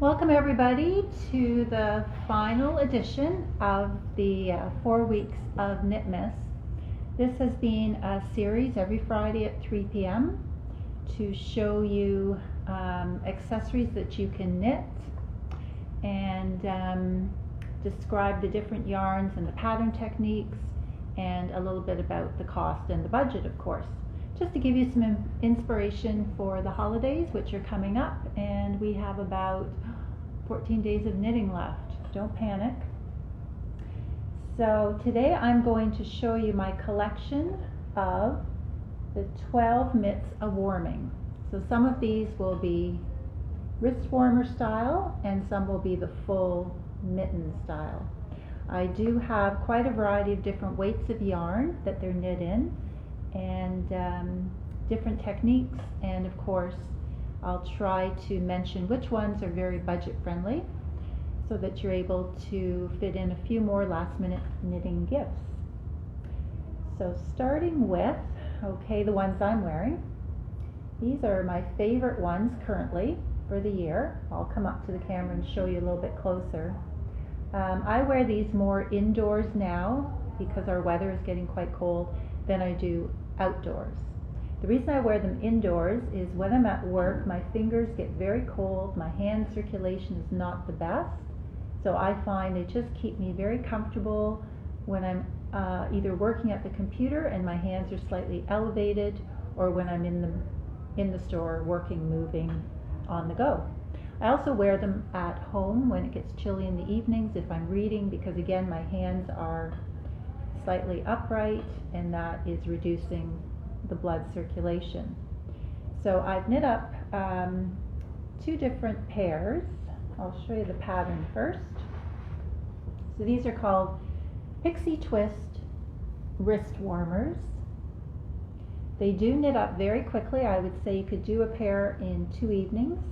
Welcome everybody to the final edition of the 4 Weeks of Knitmas. This has been a series every Friday at 3 p.m. to show you accessories that you can knit and describe the different yarns and the pattern techniques and a little bit about the cost and the budget, of course. Just to give you some inspiration for the holidays, which are coming up, and we have about 14 days of knitting left. Don't panic. So today I'm going to show you my collection of the 12 mitts a warming. So some of these will be wrist warmer style and some will be the full mitten style. I do have quite a variety of different weights of yarn that they're knit in, and different techniques, and of course I'll try to mention which ones are very budget friendly so that you're able to fit in a few more last minute knitting gifts. So starting with, the ones I'm wearing. These are my favorite ones currently for the year. I'll come up to the camera and show you a little bit closer. I wear these more indoors now because our weather is getting quite cold than I do outdoors. The reason I wear them indoors is when I'm at work, my fingers get very cold, my hand circulation is not the best, so I find they just keep me very comfortable when I'm either working at the computer and my hands are slightly elevated, or when I'm in the store working, moving on the go. I also wear them at home when it gets chilly in the evenings if I'm reading, because again my hands are slightly upright and that is reducing the blood circulation. So I've knit up two different pairs. I'll show you the pattern first. So these are called Pixie Twist wrist warmers. They do knit up very quickly. I would say you could do a pair in 2 evenings,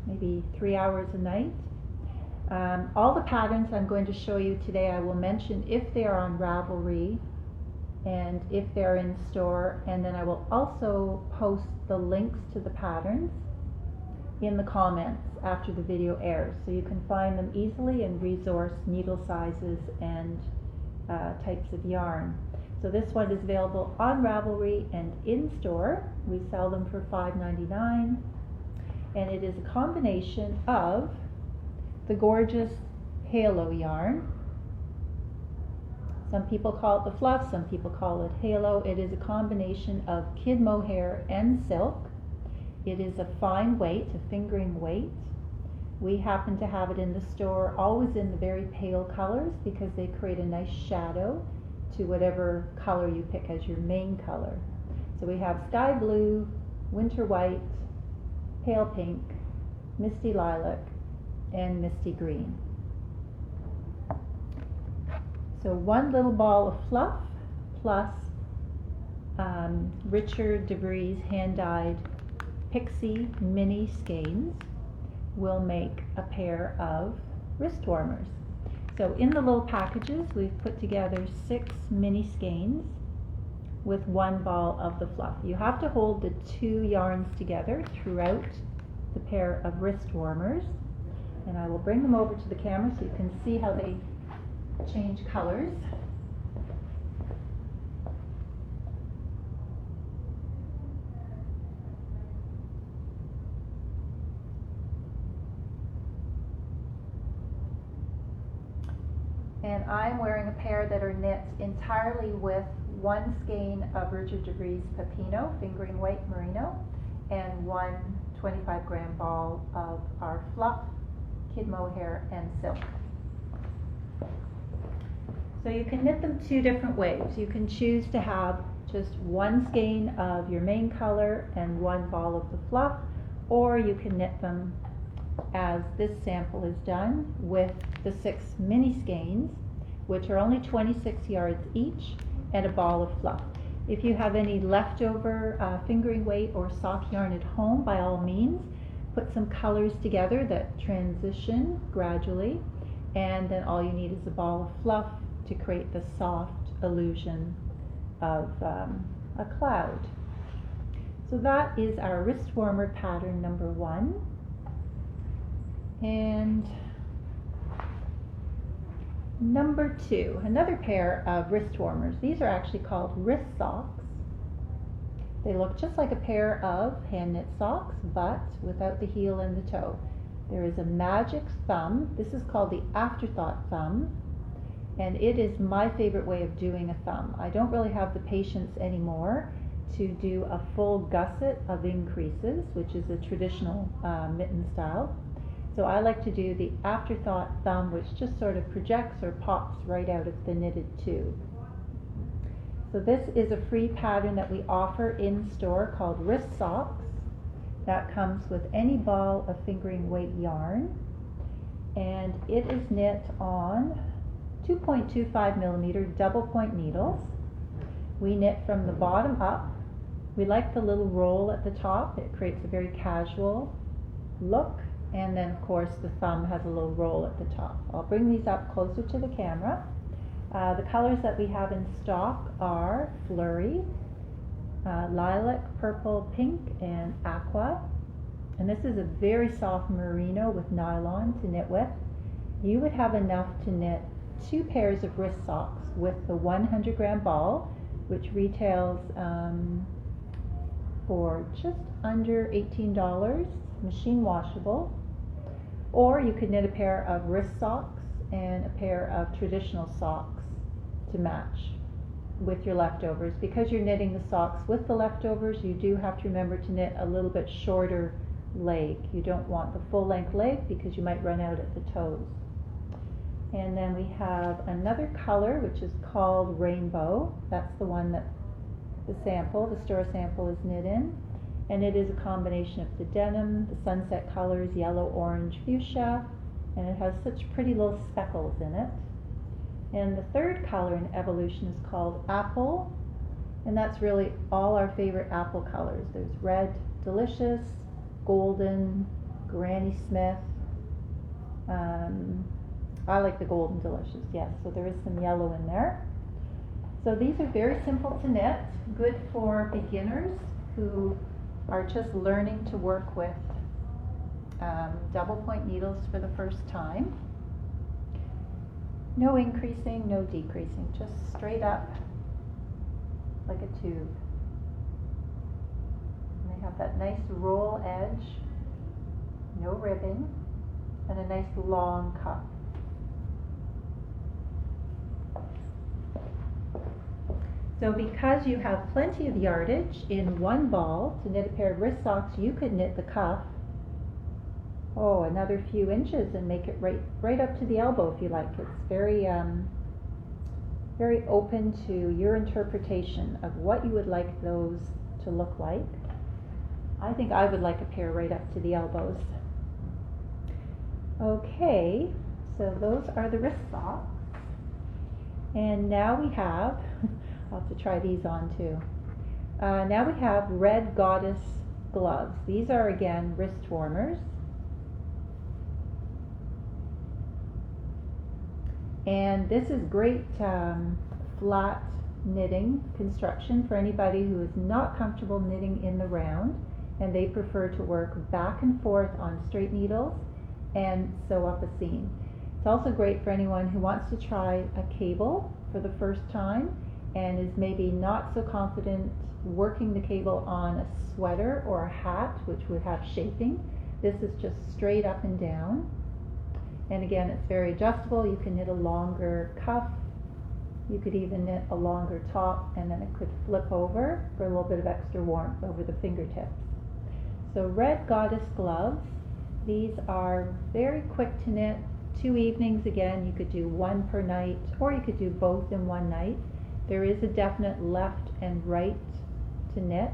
maybe 3 hours a night. All the patterns I'm going to show you today I will mention if they are on Ravelry and if they're in store, and then I will also post the links to the patterns in the comments after the video airs, so you can find them easily and resource needle sizes and types of yarn. So this one is available on Ravelry and in store. We sell them for $5.99, and it is a combination of the gorgeous halo yarn. Some people call it the fluff, some people call it halo. It is a combination of kid mohair and silk. It is a fine weight, a fingering weight. We happen to have it in the store always in the very pale colors because they create a nice shadow to whatever color you pick as your main color. So we have sky blue, winter white, pale pink, misty lilac, and misty green. So one little ball of fluff plus Richard DeVries hand-dyed Pixie mini skeins will make a pair of wrist warmers. So in the little packages we've put together 6 mini skeins with 1 ball of the fluff. You have to hold the 2 yarns together throughout the pair of wrist warmers, and I will bring them over to the camera so you can see how they change colors. And I'm wearing a pair that are knit entirely with 1 skein of Richard DeVries Pepino, fingering weight merino, and 1 25-gram ball of our fluff, kid mohair, and silk. So you can knit them 2 different ways. You can choose to have just 1 skein of your main color and 1 ball of the fluff, or you can knit them as this sample is done with the 6 mini skeins, which are only 26 yards each, and a ball of fluff. If you have any leftover fingering weight or sock yarn at home, by all means, put some colors together that transition gradually, and then all you need is a ball of fluff to create the soft illusion of a cloud. So that is our wrist warmer pattern number 1. And And number 2, another pair of wrist warmers. These are actually called wrist socks. They look just like a pair of hand knit socks, but without the heel and the toe. There is a magic thumb. This is called the afterthought thumb, and it is my favorite way of doing a thumb. I don't really have the patience anymore to do a full gusset of increases, which is a traditional mitten style. So I like to do the afterthought thumb, which just sort of projects or pops right out of the knitted tube. So this is a free pattern that we offer in store called wrist socks. That comes with any ball of fingering weight yarn, and it is knit on 2.25 millimeter double point needles. We knit from the bottom up. We like the little roll at the top. It creates a very casual look, and then of course the thumb has a little roll at the top. I'll bring these up closer to the camera. The colors that we have in stock are Flurry, lilac, purple, pink, and aqua. And this is a very soft merino with nylon to knit with. You would have enough to knit 2 pairs of wrist socks with the 100-gram ball, which retails for just under $18, machine washable. Or you could knit a pair of wrist socks and a pair of traditional socks to match with your leftovers. Because you're knitting the socks with the leftovers, you do have to remember to knit a little bit shorter leg. You don't want the full length leg because you might run out at the toes. And then we have another color which is called Rainbow. That's the one that the store sample is knit in. And it is a combination of the denim, the sunset colors, yellow, orange, fuchsia, and it has such pretty little speckles in it. And the third color in evolution is called Apple, and that's really all our favorite apple colors. There's Red Delicious, Golden, Granny Smith. I like the Golden Delicious, yes, so there is some yellow in there. So these are very simple to knit, good for beginners who are just learning to work with double point needles for the first time. No increasing, no decreasing, just straight up like a tube. And they have that nice roll edge, no ribbing, and a nice long cuff. So because you have plenty of yardage in one ball to knit a pair of wrist socks, you could knit the cuff another few inches and make it right up to the elbow if you like. It's very very open to your interpretation of what you would like those to look like. I think I would like a pair right up to the elbows. Okay, so those are the wrist socks. And now we have, I'll have to try these on too. Now we have Red Goddess gloves. These are again wrist warmers. And this is great flat knitting construction for anybody who is not comfortable knitting in the round and they prefer to work back and forth on straight needles and sew up a seam. It's also great for anyone who wants to try a cable for the first time and is maybe not so confident working the cable on a sweater or a hat, which would have shaping. This is just straight up and down. And again, it's very adjustable. You can knit a longer cuff. You could even knit a longer top, and then it could flip over for a little bit of extra warmth over the fingertips. So Red Goddess gloves. These are very quick to knit. 2 evenings, again, you could do 1 per night, or you could do both in one night. There is a definite left and right to knit.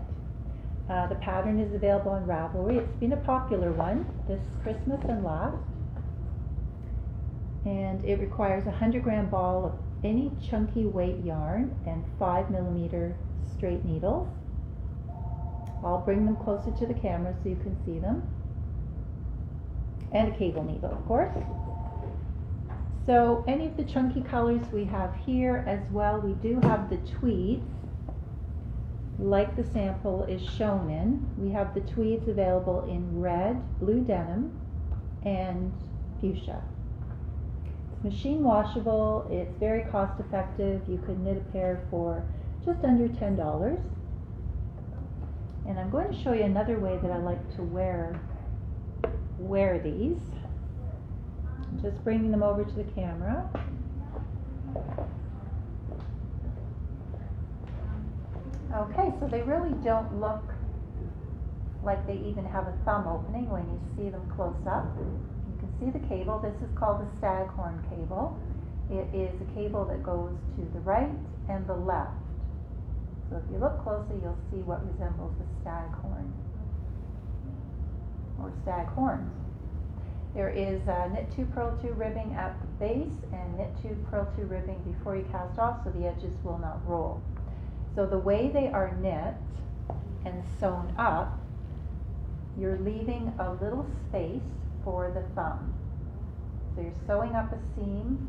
The pattern is available on Ravelry. It's been a popular one this Christmas and last. And it requires a 100-gram ball of any chunky weight yarn and 5mm straight needles. I'll bring them closer to the camera so you can see them. And a cable needle, of course. So any of the chunky colors we have here as well. We do have the tweeds, like the sample is shown in. We have the tweeds available in red, blue denim, and fuchsia. It's machine washable, it's very cost effective. You could knit a pair for just under $10. And I'm going to show you another way that I like to wear these. I'm just bringing them over to the camera. Okay, so they really don't look like they even have a thumb opening when you see them close up. You can see the cable. This is called the Staghorn Cable. It is a cable that goes to the right and the left. So if you look closely, you'll see what resembles a staghorn, or staghorns. There is knit 2, purl 2 ribbing at the base, and knit 2, purl 2 ribbing before you cast off, so the edges will not roll. So the way they are knit and sewn up, you're leaving a little space for the thumb. So you're sewing up a seam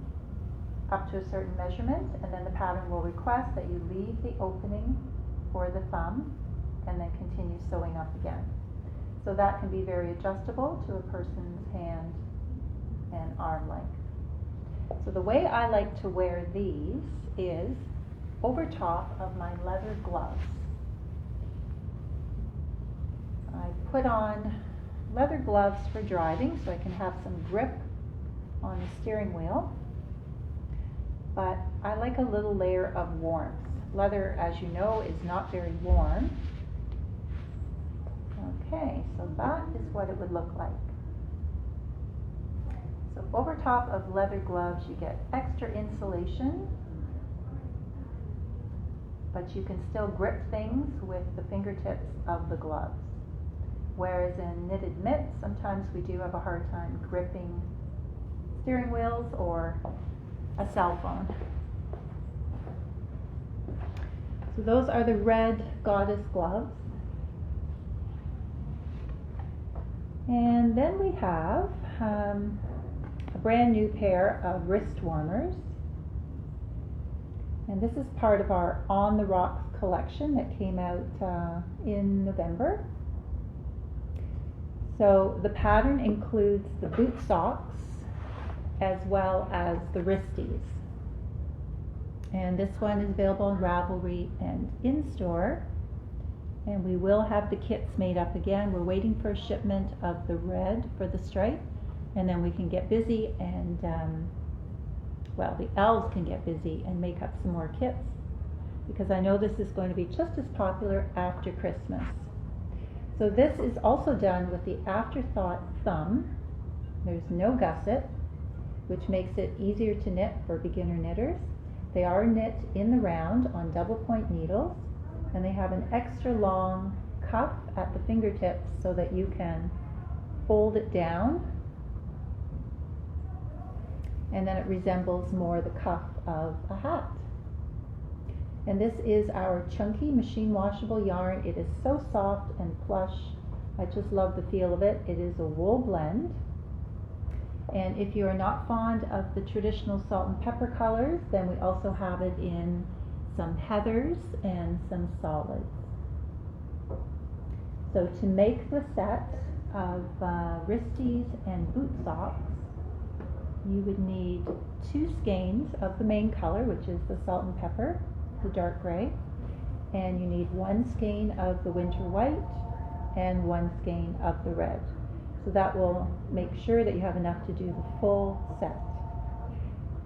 up to a certain measurement, and then the pattern will request that you leave the opening for the thumb and then continue sewing up again. So that can be very adjustable to a person's hand and arm length. So the way I like to wear these is over top of my leather gloves. I put on leather gloves for driving so I can have some grip on the steering wheel, but I like a little layer of warmth. Leather, as you know, is not very warm. Okay, so that is what it would look like. So over top of leather gloves you get extra insulation, but you can still grip things with the fingertips of the gloves. Whereas in knitted mitts, sometimes we do have a hard time gripping steering wheels or a cell phone. So those are the red goddess gloves. And then we have a brand new pair of wrist warmers. And this is part of our On the Rocks collection that came out in November. So the pattern includes the boot socks as well as the wristies. And this one is available on Ravelry and in-store. And we will have the kits made up again. We're waiting for a shipment of the red for the stripe, and then we can get busy and, well, the elves can get busy and make up some more kits, because I know this is going to be just as popular after Christmas. So this is also done with the Afterthought thumb. There's no gusset, which makes it easier to knit for beginner knitters. They are knit in the round on double point needles, and they have an extra long cuff at the fingertips so that you can fold it down, and then it resembles more the cuff of a hat. And this is our chunky machine washable yarn. It is so soft and plush. I just love the feel of it. It is a wool blend. And if you are not fond of the traditional salt and pepper colors, then we also have it in some heathers and some solids. So to make the set of wristies and boot socks, you would need 2 skeins of the main color, which is the salt and pepper, the dark gray, and you need 1 skein of the winter white and 1 skein of the red. So that will make sure that you have enough to do the full set.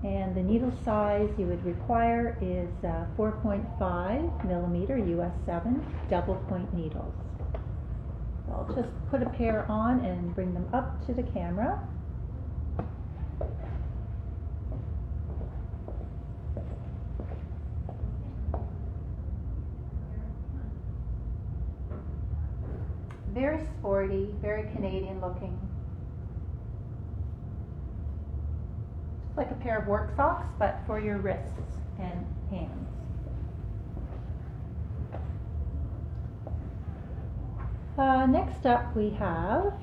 And the needle size you would require is 4.5 millimeter US 7 double point needles. So I'll just put a pair on and bring them up to the camera. Very sporty, very Canadian looking. Just like a pair of work socks, but for your wrists and hands. Next up we have,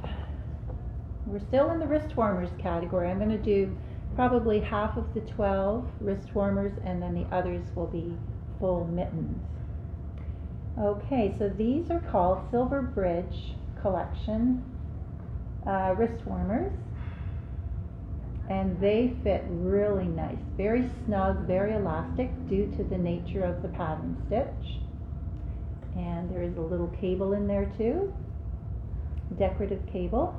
we're still in the wrist warmers category. I'm going to do probably half of the 12 wrist warmers, and then the others will be full mittens. Okay, so these are called Silver Bridge Collection wrist warmers. and they fit really nice, very snug, very elastic due to the nature of the pattern stitch. And there is a little cable in there too, decorative cable.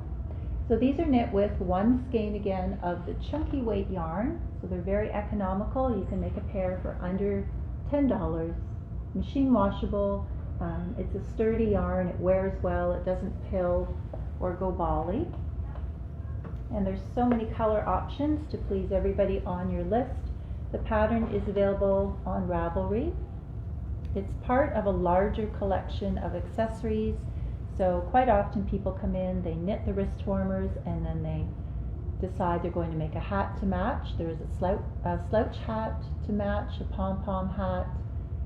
So these are knit with one skein again of the chunky weight yarn, so they're very economical. You can make a pair for under $10, machine washable. It's a sturdy yarn, it wears well, it doesn't pill or go bally. And there's so many color options to please everybody on your list. The pattern is available on Ravelry. It's part of a larger collection of accessories, so quite often people come in, they knit the wrist warmers, and then they decide they're going to make a hat to match. There's a slouch hat to match, a pom-pom hat.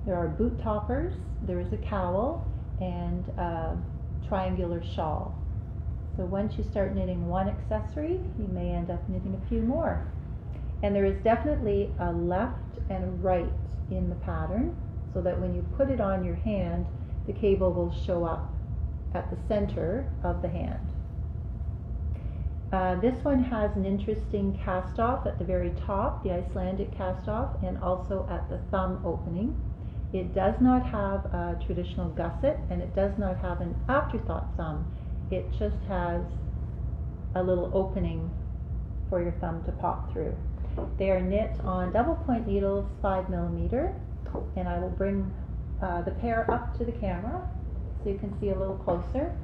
There are boot toppers, there is a cowl, and a triangular shawl. So once you start knitting one accessory, you may end up knitting a few more. And there is definitely a left and a right in the pattern, so that when you put it on your hand, the cable will show up at the center of the hand. This one has an interesting cast off at the very top, the Icelandic cast off, and also at the thumb opening. It does not have a traditional gusset, and it does not have an afterthought thumb. It just has a little opening for your thumb to pop through. They are knit on double point needles, 5mm, and I will bring the pair up to the camera so you can see a little closer.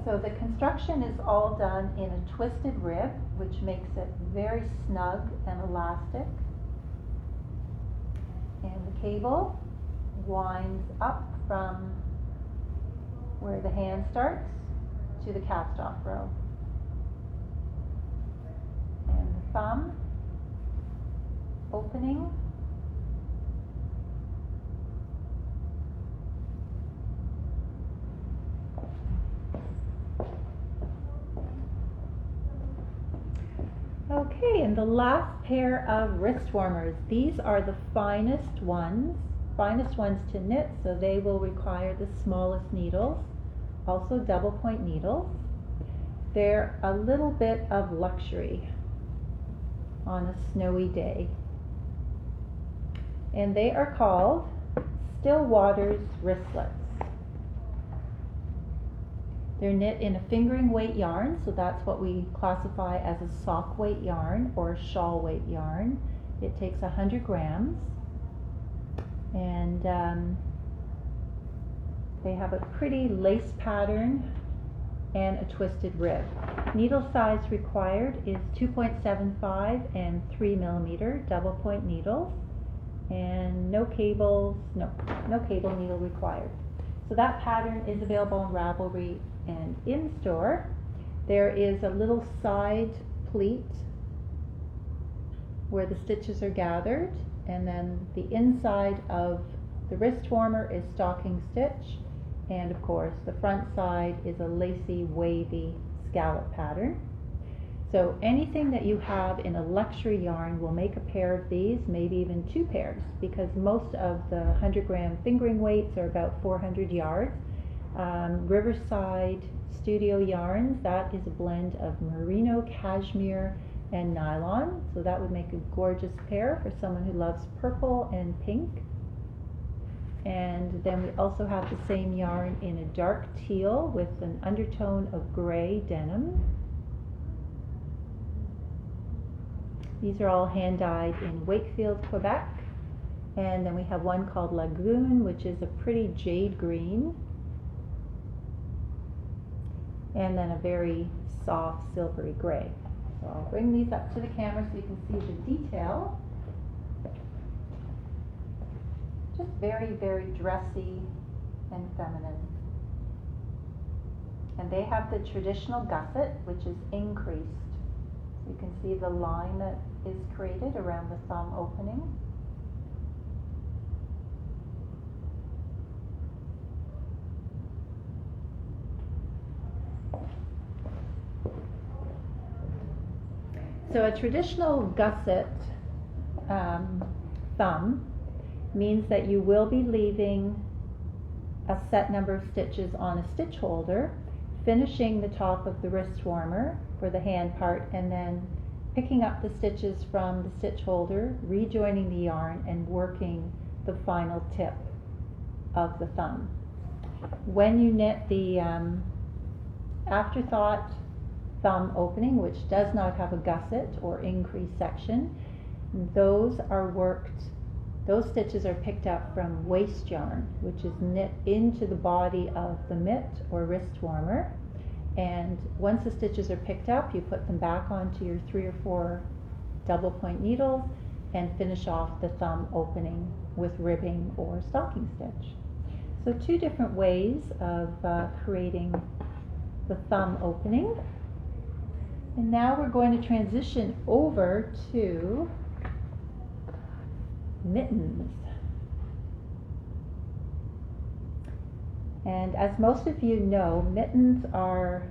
So the construction is all done in a twisted rib, which makes it very snug and elastic. And the cable winds up from where the hand starts to the cast off row. And the thumb opening Okay, and the last pair of wrist warmers. These are the finest ones to knit, so they will require the smallest needles, also double point needles. They're a little bit of luxury on a snowy day. And they are called Stillwater's wristlets. They're knit in a fingering weight yarn, so that's what we classify as a sock weight yarn or a shawl weight yarn. It takes 100 grams, and they have a pretty lace pattern and a twisted rib. Needle size required is 2.75 and 3mm double point needles, and no cable needle required. So that pattern is available on Ravelry and in store. There is a little side pleat where the stitches are gathered, and then the inside of the wrist warmer is stocking stitch, and of course the front side is a lacy, wavy scallop pattern. So anything that you have in a luxury yarn will make a pair of these, maybe even two pairs, because most of the 100 gram fingering weights are about 400 yards. Riverside Studio Yarns, that is a blend of merino, cashmere, and nylon, so that would make a gorgeous pair for someone who loves purple and pink. And then we also have the same yarn in a dark teal with an undertone of gray denim. These are all hand dyed in Wakefield, Quebec. And then we have one called Lagoon, which is a pretty jade green. And then a very soft silvery gray. So I'll bring these up to the camera so you can see the detail. Just very, very dressy and feminine. And they have the traditional gusset, which is increased. So you can see the line that is created around the thumb opening. So a traditional gusset thumb means that you will be leaving a set number of stitches on a stitch holder, finishing the top of the wrist warmer for the hand part, and then picking up the stitches from the stitch holder, rejoining the yarn, and working the final tip of the thumb. When you knit the afterthought thumb opening, which does not have a gusset or increase section, those stitches are picked up from waste yarn, which is knit into the body of the mitt or wrist warmer. And once the stitches are picked up, you put them back onto your 3 or 4 double point needles and finish off the thumb opening with ribbing or stocking stitch. So 2 different ways of creating the thumb opening. And now we're going to transition over to mittens. And as most of you know, mittens are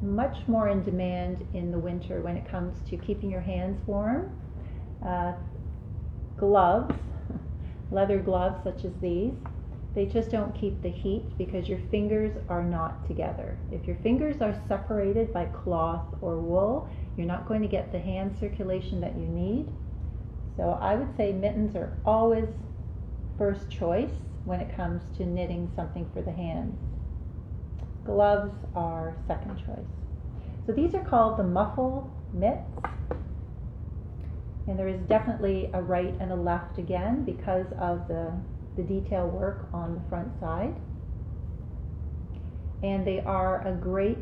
much more in demand in the winter when it comes to keeping your hands warm. Gloves, leather gloves such as these, they just don't keep the heat because your fingers are not together. If your fingers are separated by cloth or wool, you're not going to get the hand circulation that you need. So I would say mittens are always first choice when it comes to knitting something for the hands. Gloves are second choice. So these are called the Muffle Mitts. And there is definitely a right and a left again because of the detail work on the front side. And they are a great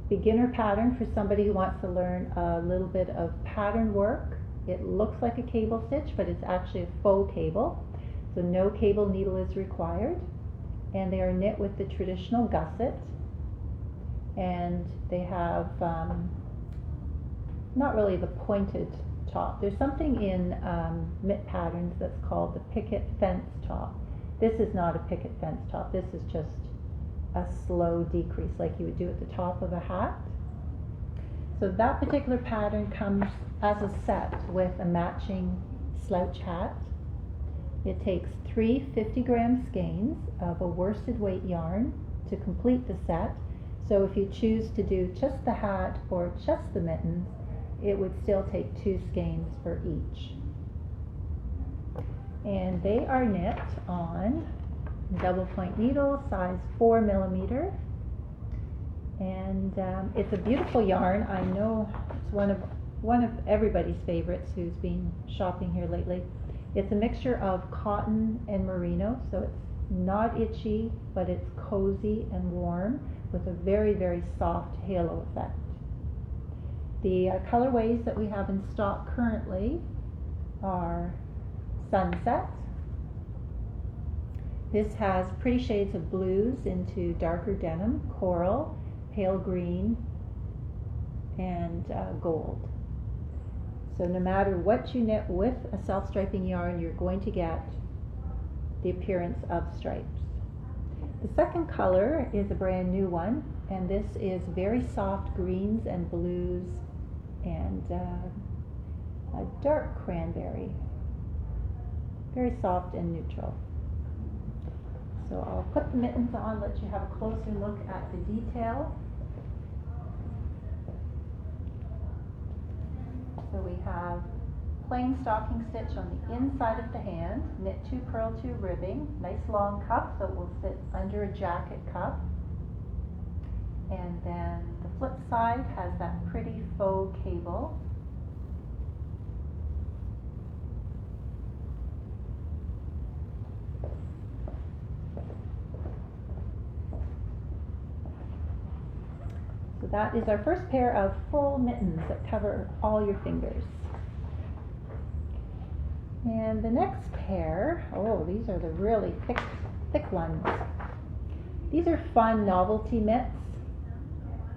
beginner pattern for somebody who wants to learn a little bit of pattern work. It looks like a cable stitch, but it's actually a faux cable. So no cable needle is required. And they are knit with the traditional gusset. And they have not really the pointed top. There's something in mitt patterns that's called the picket fence top. This is not a picket fence top. This is just a slow decrease like you would do at the top of a hat. So that particular pattern comes as a set with a matching slouch hat. It takes 3 50-gram skeins of a worsted weight yarn to complete the set. So if you choose to do just the hat or just the mittens, it would still take 2 skeins for each. And they are knit on double point needle, size 4 millimeter. And it's a beautiful yarn. I know it's one of everybody's favorites who's been shopping here lately. It's a mixture of cotton and merino, so it's not itchy, but it's cozy and warm with a very, very soft halo effect. The colorways that we have in stock currently are Sunset. This has pretty shades of blues into darker denim, coral, pale green, and gold. So no matter what you knit with a self-striping yarn, you're going to get the appearance of stripes. The second color is a brand new one, and this is very soft greens and blues and a dark cranberry. Very soft and neutral. So I'll put the mittens on, let you have a closer look at the detail. So we have plain stocking stitch on the inside of the hand, knit 2, purl 2 ribbing, nice long cuff so it will sit under a jacket cuff. And then the flip side has that pretty faux cable. So that is our first pair of full mittens that cover all your fingers. And the next pair, oh, these are the really thick ones. These are fun novelty mitts,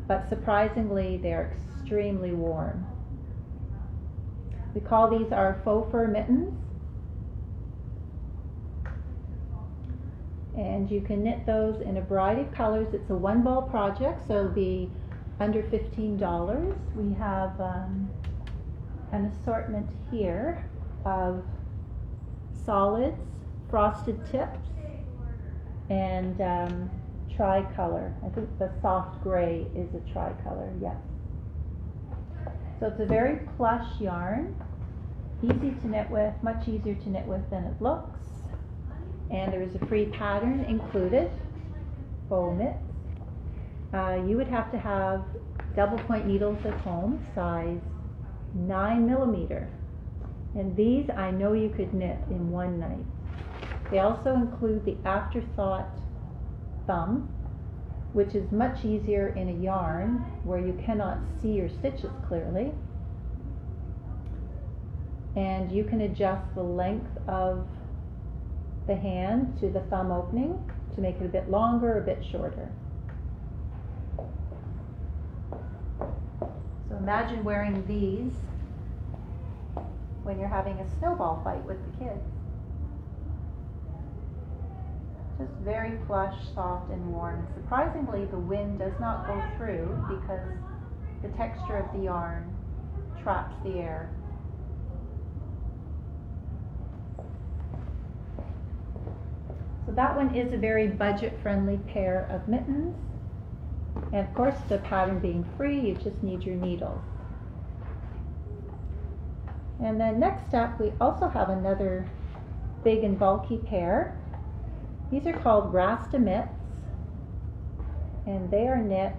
but surprisingly they're extremely warm. We call these our Faux Fur Mittens. And you can knit those in a variety of colors. It's a one ball project, so it'll be under $15. We have an assortment here of solids, frosted tips, and tricolor. I think the soft gray is a tricolor, yes. So it's a very plush yarn, easy to knit with, much easier to knit with than it looks. And there is a free pattern included, Faux Mitts. You would have to have double point needles at home, size 9mm. And these I know you could knit in one night. They also include the afterthought thumb, which is much easier in a yarn where you cannot see your stitches clearly. And you can adjust the length of the hand to the thumb opening to make it a bit longer or a bit shorter. So imagine wearing these when you're having a snowball fight with the kids. Just very plush, soft, and warm. Surprisingly, the wind does not go through because the texture of the yarn traps the air. So that one is a very budget-friendly pair of mittens. And of course, the pattern being free, you just need your needles. And then next up, we also have another big and bulky pair. These are called Rasta Mitts, and they are knit,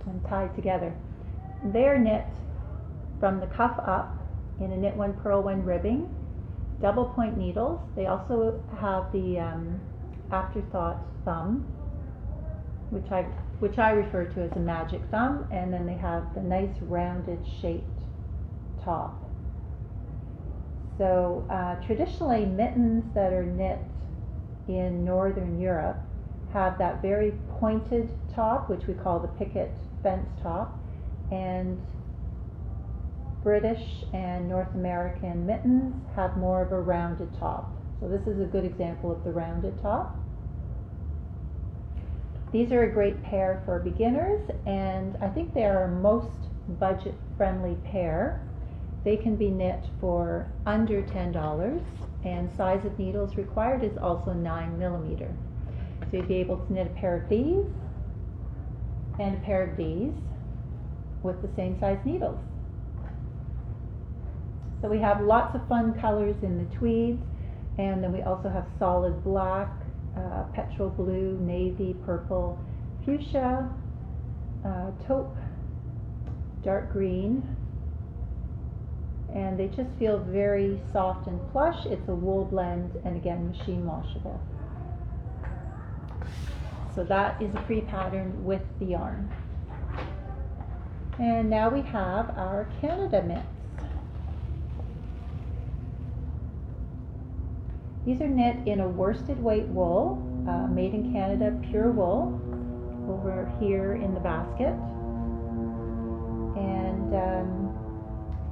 and tied together. They are knit from the cuff up in a knit one, purl one ribbing, double point needles. They also have the afterthought thumb, which I refer to as a magic thumb, and then they have the nice rounded shaped top. So traditionally, mittens that are knit in Northern Europe have that very pointed top, which we call the picket fence top, and British and North American mittens have more of a rounded top. So this is a good example of the rounded top. These are a great pair for beginners, and I think they are our most budget-friendly pair. They can be knit for under $10, and size of needles required is also 9mm. So you'd be able to knit a pair of these and a pair of these with the same size needles. So we have lots of fun colors in the tweeds, and then we also have solid black, petrol blue, navy, purple, fuchsia, taupe, dark green, and they just feel very soft and plush. It's a wool blend, and again, machine washable. So that is a free pattern with the yarn. And now we have our Canada mitts. These are knit in a worsted weight wool, made in Canada, pure wool, over here in the basket. And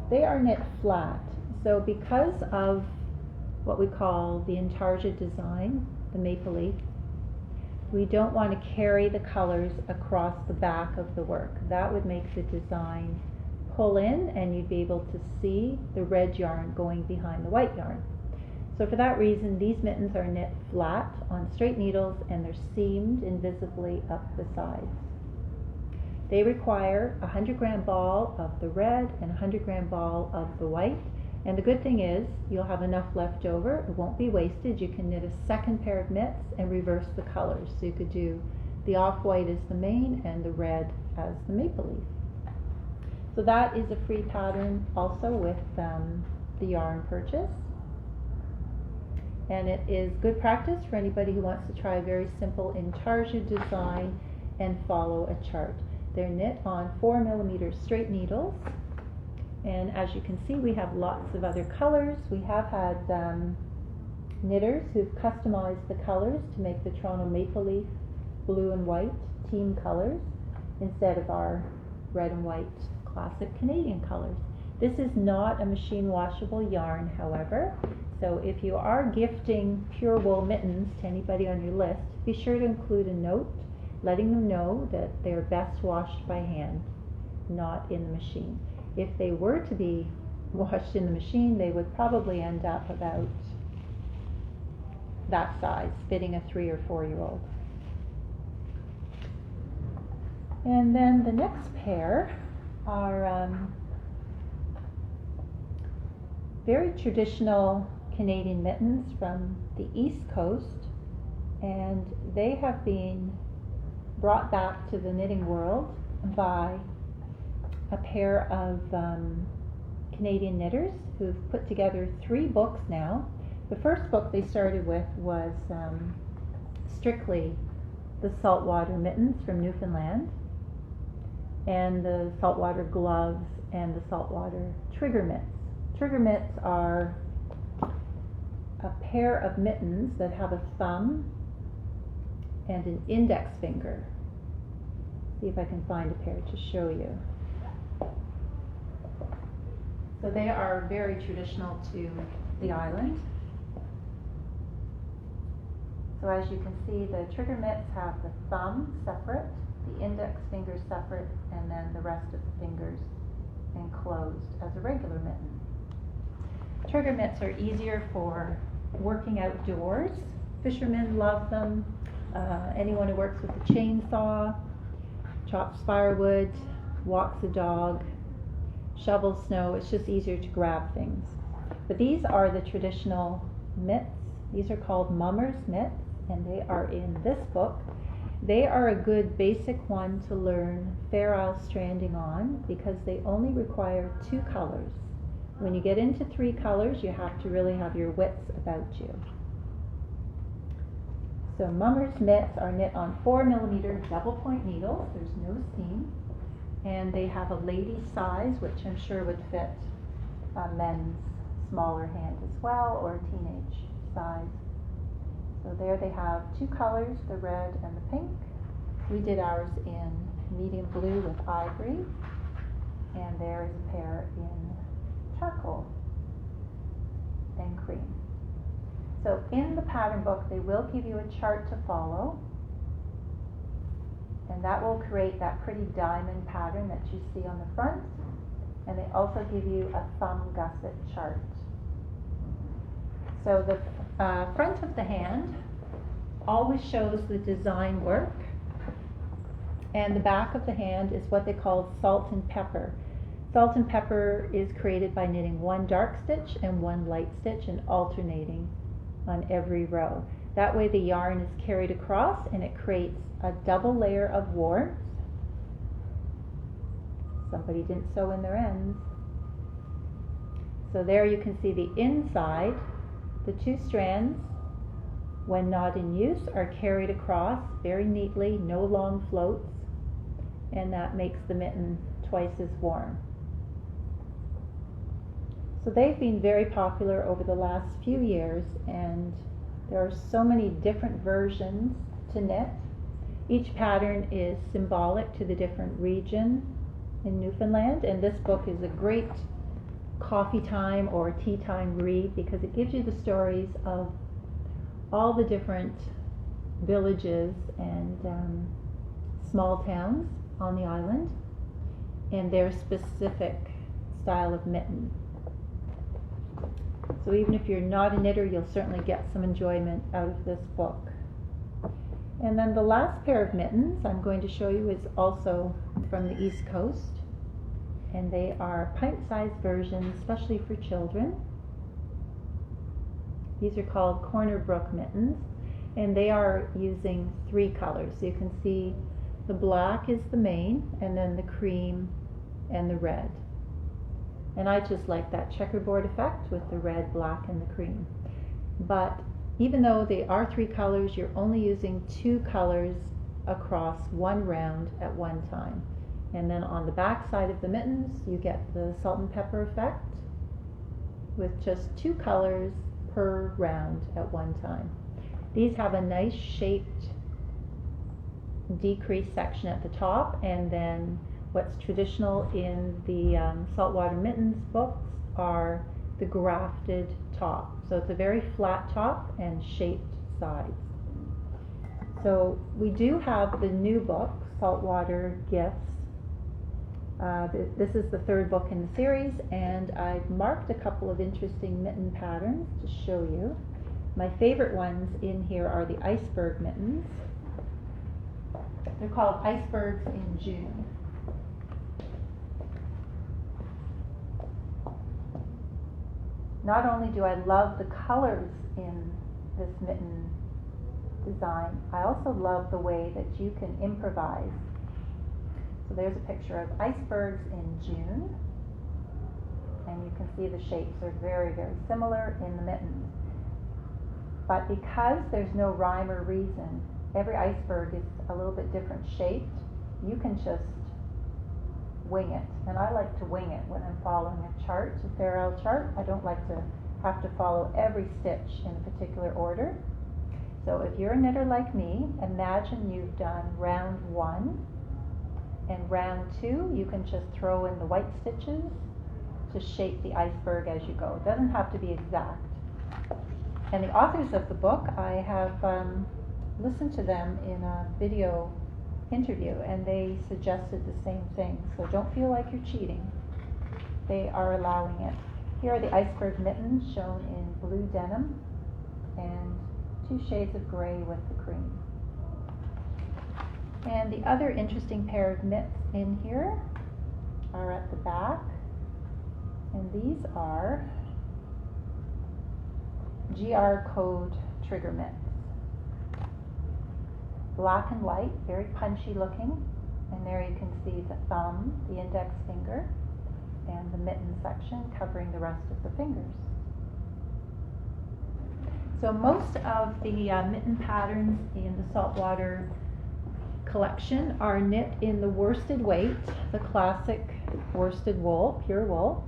they are knit flat. So because of what we call the intarsia design, the maple leaf, we don't want to carry the colors across the back of the work. That would make the design pull in, and you'd be able to see the red yarn going behind the white yarn. So for that reason, these mittens are knit flat on straight needles, and they're seamed invisibly up the sides. They require a 100-gram ball of the red and a 100-gram ball of the white. And the good thing is, you'll have enough left over. It won't be wasted. You can knit a second pair of mitts and reverse the colors. So you could do the off-white as the main and the red as the maple leaf. So that is a free pattern also with the yarn purchase. And it is good practice for anybody who wants to try a very simple intarsia design and follow a chart. They're knit on 4mm straight needles, and as you can see, we have lots of other colors. We have had knitters who've customized the colors to make the Toronto maple leaf blue and white team colors instead of our red and white classic Canadian colors. This is not a machine washable yarn, however, so if you are gifting pure wool mittens to anybody on your list, be sure to include a note letting them know that they're best washed by hand, not in the machine. If they were to be washed in the machine, they would probably end up about that size, fitting a 3 or 4-year-old. And then the next pair are very traditional Canadian mittens from the East Coast, and they have been brought back to the knitting world by a pair of Canadian knitters who've put together 3 books now. The first book they started with was strictly the Saltwater Mittens from Newfoundland, and the Saltwater Gloves, and the Saltwater Trigger Mitts. Trigger mitts are a pair of mittens that have a thumb and an index finger. See if I can find a pair to show you. So they are very traditional to the island. So as you can see, the trigger mitts have the thumb separate, the index finger separate, and then the rest of the fingers enclosed as a regular mitten. Trigger mitts are easier for working outdoors. Fishermen love them. Anyone who works with a chainsaw, chops firewood, walks a dog, shovels snow, it's just easier to grab things. But these are the traditional mitts. These are called Mummers Mitts, and they are in this book. They are a good basic one to learn Fair Isle stranding on because they only require 2 colors. When you get into 3 colors, you have to really have your wits about you. So Mummers Mitts are knit on 4mm double point needles. There's no seam. And they have a lady size, which I'm sure would fit a men's smaller hand as well, or a teenage size. So there they have 2 colors, the red and the pink. We did ours in medium blue with ivory, and there is a pair in charcoal and cream. So in the pattern book, they will give you a chart to follow, and that will create that pretty diamond pattern that you see on the front, and they also give you a thumb gusset chart. So the front of the hand always shows the design work, and the back of the hand is what they call salt and pepper. Salt and pepper is created by knitting 1 dark stitch and 1 light stitch and alternating on every row. That way the yarn is carried across and it creates a double layer of warmth. Somebody didn't sew in their ends. So there you can see the inside. The 2 strands, when not in use, are carried across very neatly, no long floats, and that makes the mitten twice as warm. So they've been very popular over the last few years, and there are so many different versions to knit. Each pattern is symbolic to the different region in Newfoundland, and this book is a great coffee time or tea time read because it gives you the stories of all the different villages and small towns on the island and their specific style of mitten. So even if you're not a knitter, you'll certainly get some enjoyment out of this book. And then the last pair of mittens I'm going to show you is also from the East Coast, and they are pint-sized versions, especially for children. These are called Corner Brook mittens, and they are using 3 colors. So you can see the black is the main, and then the cream and the red. And I just like that checkerboard effect with the red, black, and the cream. But even though they are 3 colors, you're only using 2 colors across 1 round at one time. And then on the back side of the mittens, you get the salt and pepper effect with just 2 colors per round at one time. These have a nice shaped decrease section at the top, and then what's traditional in the Saltwater Mittens books are the grafted top. So it's a very flat top and shaped sides. So we do have the new book, Saltwater Gifts. This is the 3rd book in the series, and I've marked a couple of interesting mitten patterns to show you. My favorite ones in here are the Iceberg Mittens. They're called Icebergs in June. Not only do I love the colors in this mitten design, I also love the way that you can improvise. So there's a picture of icebergs in June, and you can see the shapes are very, very similar in the mittens. But because there's no rhyme or reason, every iceberg is a little bit different shaped, you can just wing it. And I like to wing it when I'm following a chart, a Farrell chart. I don't like to have to follow every stitch in a particular order. So if you're a knitter like me, imagine you've done round 1, and round 2 you can just throw in the white stitches to shape the iceberg as you go. It doesn't have to be exact. And the authors of the book, I have listened to them in a video interview, and they suggested the same thing. So don't feel like you're cheating. They are allowing it. Here are the Iceberg Mittens shown in blue denim and 2 shades of gray with the cream. And the other interesting pair of mitts in here are at the back, and these are GR code trigger mitts. Black and white, very punchy looking, and there you can see the thumb, the index finger, and the mitten section covering the rest of the fingers. So most of the mitten patterns in the Saltwater collection are knit in the worsted weight, the classic worsted wool, pure wool.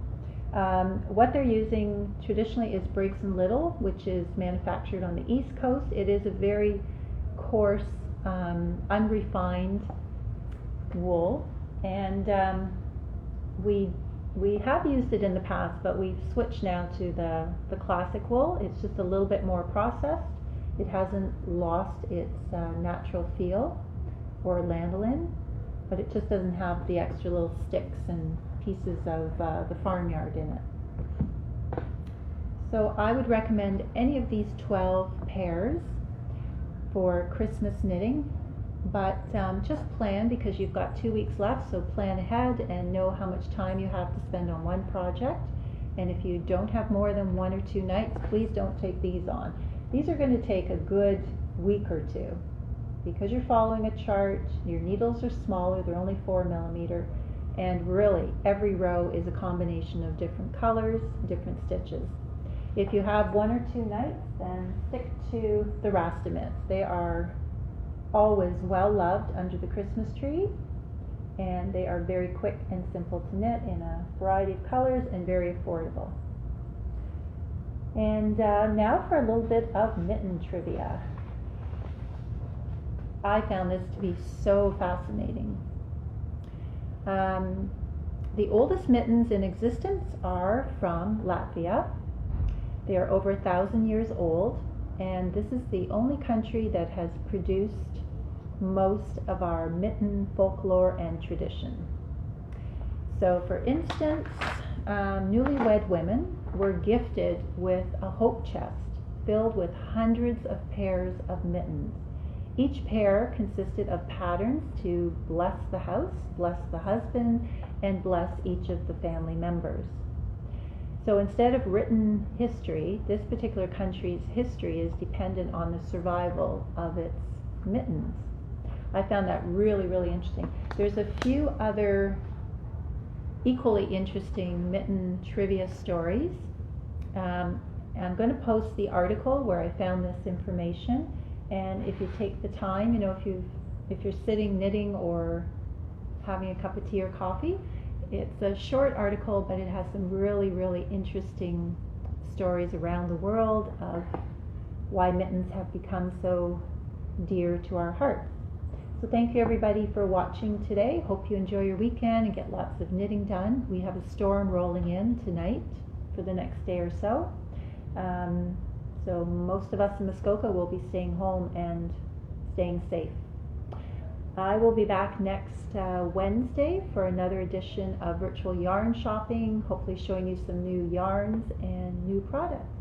What they're using traditionally is Briggs & Little, which is manufactured on the East Coast. It is a very coarse, unrefined wool, and we have used it in the past, but we've switched now to the classic wool. It's just a little bit more processed. It hasn't lost its natural feel or lanolin, but it just doesn't have the extra little sticks and pieces of the farmyard in it. So I would recommend any of these 12 pairs for Christmas knitting, but just plan, because you've got 2 weeks left, so plan ahead and know how much time you have to spend on one project. And if you don't have more than 1 or 2 nights, please don't take these on. These are going to take a good week or 2, because you're following a chart. Your needles are smaller, they're only 4 millimeter, and really every row is a combination of different colors, different stitches. If you have 1 or 2 nights, then stick to the Rasta Mitts. They are always well loved under the Christmas tree, and they are very quick and simple to knit in a variety of colors and very affordable. And now for a little bit of mitten trivia. I found this to be so fascinating. The oldest mittens in existence are from Latvia. They are over 1,000 years old, and this is the only country that has produced most of our mitten folklore and tradition. So for instance, newlywed women were gifted with a hope chest filled with hundreds of pairs of mittens. Each pair consisted of patterns to bless the house, bless the husband, and bless each of the family members. So instead of written history, this particular country's history is dependent on the survival of its mittens. I found that really, really interesting. There's a few other equally interesting mitten trivia stories. I'm going to post the article where I found this information, and if you take the time, if you're sitting knitting or having a cup of tea or coffee, it's a short article, but it has some really, really interesting stories around the world of why mittens have become so dear to our hearts. So thank you everybody for watching today. Hope you enjoy your weekend and get lots of knitting done. We have a storm rolling in tonight for the next day or so. So most of us in Muskoka will be staying home and staying safe. I will be back next Wednesday for another edition of Virtual Yarn Shopping, hopefully showing you some new yarns and new products.